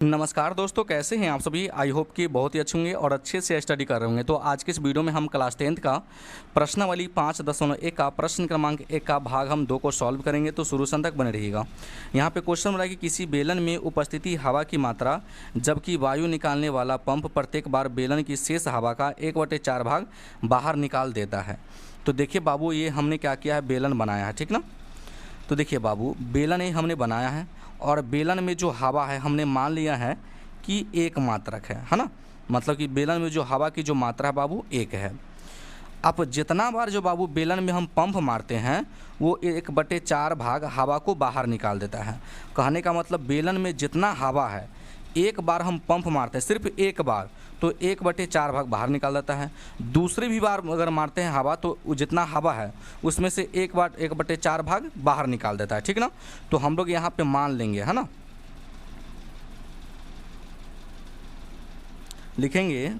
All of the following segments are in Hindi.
नमस्कार दोस्तों, कैसे हैं आप सभी। आई होप कि बहुत ही अच्छे होंगे और अच्छे से स्टडी कर रहे होंगे। तो आज के इस वीडियो में हम क्लास 10th का प्रश्नावली 5.1 का प्रश्न क्रमांक 1 का भाग हम 2 को सॉल्व करेंगे। तो शुरू तक बने रहिएगा। यहाँ पे क्वेश्चन बोला कि किसी बेलन में उपस्थिति हवा की मात्रा जबकि वायु निकालने वाला पंप प्रत्येक बार बेलन की शेष हवा का 1/4 भाग बाहर निकाल देता है। तो देखिए बाबू, ये हमने क्या किया है, बेलन बनाया है, ठीक ना। तो देखिए बाबू, बेलन ही हमने बनाया है और बेलन में जो हवा है हमने मान लिया है कि एक मात्रक है ना। मतलब कि बेलन में जो हवा की जो मात्रा है बाबू एक है। अब जितना बार जो बाबू बेलन में हम पंप मारते हैं वो 1/4 भाग हवा को बाहर निकाल देता है। कहने का मतलब बेलन में जितना हवा है एक बार हम पंप मारते हैं, सिर्फ एक बार, तो 1/4 भाग बाहर निकाल देता है। दूसरी भी बार अगर मारते हैं हवा तो जितना हवा है उसमें से 1/4 भाग बाहर निकाल देता है, ठीक ना। तो हम लोग यहाँ पे मान लेंगे, है ना, लिखेंगे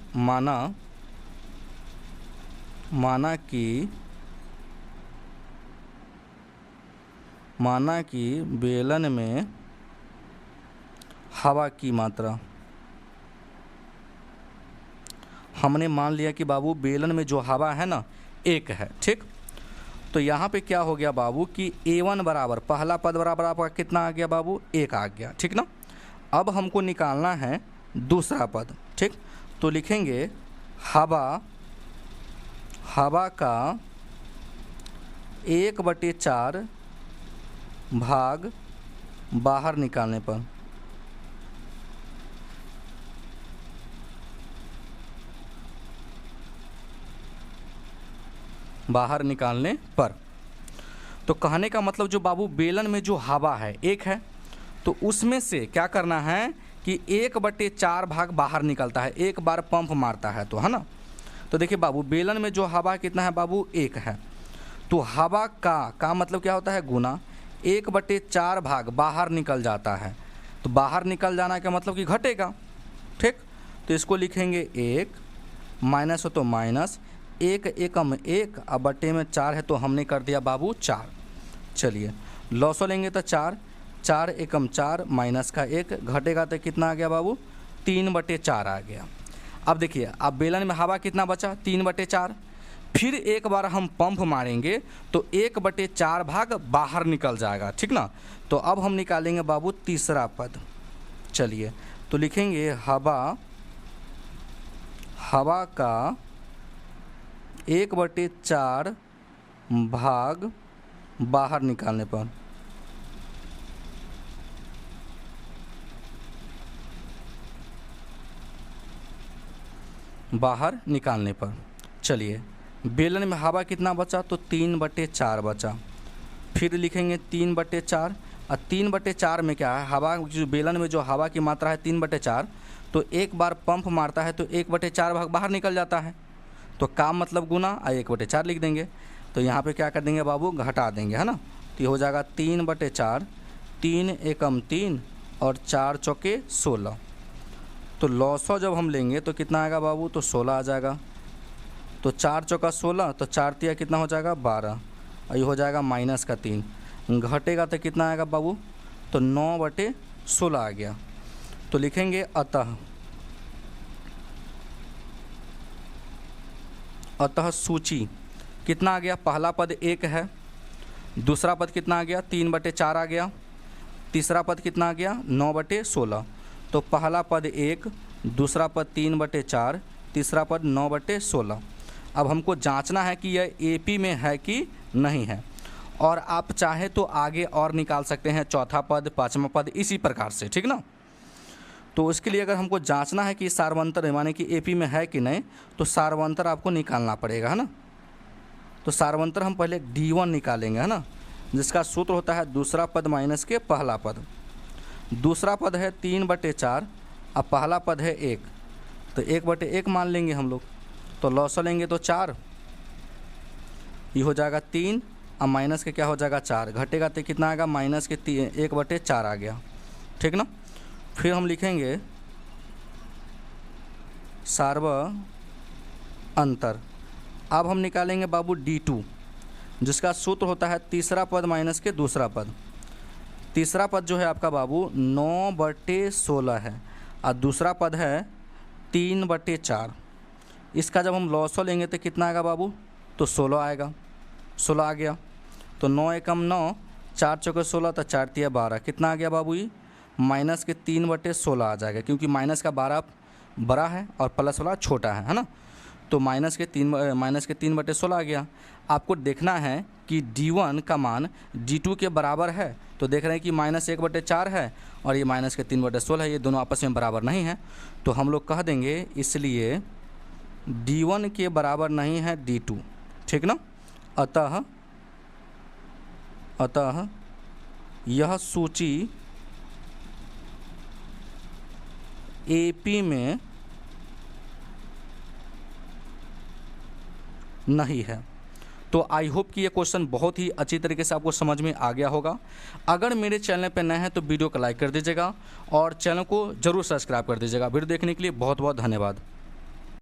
माना कि बेलन में हवा की मात्रा, हमने मान लिया कि बाबू बेलन में जो हवा है ना एक है, ठीक। तो यहाँ पे क्या हो गया बाबू कि A1 बराबर पहला पद बराबर आपका कितना आ गया बाबू, 1 आ गया, ठीक ना। अब हमको निकालना है दूसरा पद, ठीक। तो लिखेंगे हवा का 1/4 भाग बाहर निकालने पर, तो कहने का मतलब जो बाबू बेलन में जो हवा है एक है, तो उसमें से क्या करना है कि 1/4 भाग बाहर निकलता है, एक बार पंप मारता है तो, है ना। तो देखिए बाबू, बेलन में जो हवा कितना है बाबू, एक है। तो हवा का मतलब क्या होता है, गुना 1/4 भाग बाहर निकल जाता है। तो बाहर निकल जाना का मतलब कि घटेगा, ठीक। तो इसको लिखेंगे 1 माइनस हो तो माइनस, 1 एकम 1 अब बटे में 4 है तो हमने कर दिया बाबू 4। चलिए लॉसो लेंगे तो 4 एकम 4 माइनस का 1 घटेगा तो कितना आ गया बाबू, 3/4 आ गया। अब देखिए, अब बेलन में हवा कितना बचा, 3/4। फिर एक बार हम पंप मारेंगे तो 1/4 भाग बाहर निकल जाएगा, ठीक ना। तो अब हम निकालेंगे बाबू तीसरा पद। चलिए तो लिखेंगे हवा का 1/4 भाग बाहर निकालने पर, चलिए बेलन में हवा कितना बचा, तो 3/4 बचा। फिर लिखेंगे 3/4 और 3/4 में क्या है, हवा जो बेलन में जो हवा की मात्रा है 3/4, तो एक बार पंप मारता है तो 1/4 भाग बाहर निकल जाता है। तो काम मतलब गुना 1/4 लिख देंगे। तो यहाँ पे क्या कर देंगे बाबू, घटा देंगे, है ना। तो ये हो जाएगा 3/4, 3 एकम 3 और 4 चौके 16। तो लॉसो जब हम लेंगे तो कितना आएगा बाबू, तो 16 आ जाएगा। तो 4 चौका 16, तो 4 तिया कितना हो जाएगा 12, और ये हो जाएगा माइनस का 3, घटेगा तो कितना आएगा बाबू, तो 9/16 आ गया। तो लिखेंगे अतः सूची कितना आ गया, पहला पद 1 है, दूसरा पद कितना आ गया, 3/4 आ गया, तीसरा पद कितना आ गया, 9/16। तो पहला पद 1, दूसरा पद 3/4, तीसरा पद 9/16। अब हमको जांचना है कि यह AP में है कि नहीं है, और आप चाहे तो आगे और निकाल सकते हैं, चौथा पद, पाँचवा पद, इसी प्रकार से, ठीक ना। तो उसके लिए अगर हमको जांचना है कि सार्वंतर माने कि AP में है कि नहीं, तो सार्वंतर आपको निकालना पड़ेगा, है ना। तो सार्वंतर हम पहले D1 निकालेंगे, है ना, जिसका सूत्र होता है दूसरा पद माइनस के पहला पद। दूसरा पद है 3/4 और पहला पद है 1, तो 1/1 मान लेंगे हम लोग। तो लॉसो लेंगे तो 4, ये हो जाएगा 3 और माइनस के क्या हो जाएगा 4, घटेगा तो कितना आएगा, माइनस के 1/4 आ गया, ठीक ना। फिर हम लिखेंगे सार्वअंतर। अब हम निकालेंगे बाबू D2, जिसका सूत्र होता है तीसरा पद माइनस के दूसरा पद। तीसरा पद जो है आपका बाबू 9/16 है और दूसरा पद है 3/4। इसका जब हम लॉसो लेंगे तो कितना आएगा बाबू, तो 16 आएगा, 16 आ गया। तो 9 एकम 9, 4 चौके 16, तो 4 तिया 12, कितना आ गया बाबू ये, माइनस के 3/16 आ जाएगा, क्योंकि माइनस का 12 बड़ा है और प्लस वाला छोटा है ना। तो माइनस के 3/16 आ गया। आपको देखना है कि D1 का मान D2 के बराबर है, तो देख रहे हैं कि -1/4 है और ये माइनस के 3/16 है, ये दोनों आपस में बराबर नहीं है। तो हम लोग कह देंगे इसलिए D1 के बराबर नहीं है D2, ठीक ना। अतः यह सूची AP में नहीं है। तो आई होप कि ये क्वेश्चन बहुत ही अच्छी तरीके से आपको समझ में आ गया होगा। अगर मेरे चैनल पर नए हैं तो वीडियो को लाइक कर दीजिएगा और चैनल को ज़रूर सब्सक्राइब कर दीजिएगा। वीडियो देखने के लिए बहुत बहुत धन्यवाद।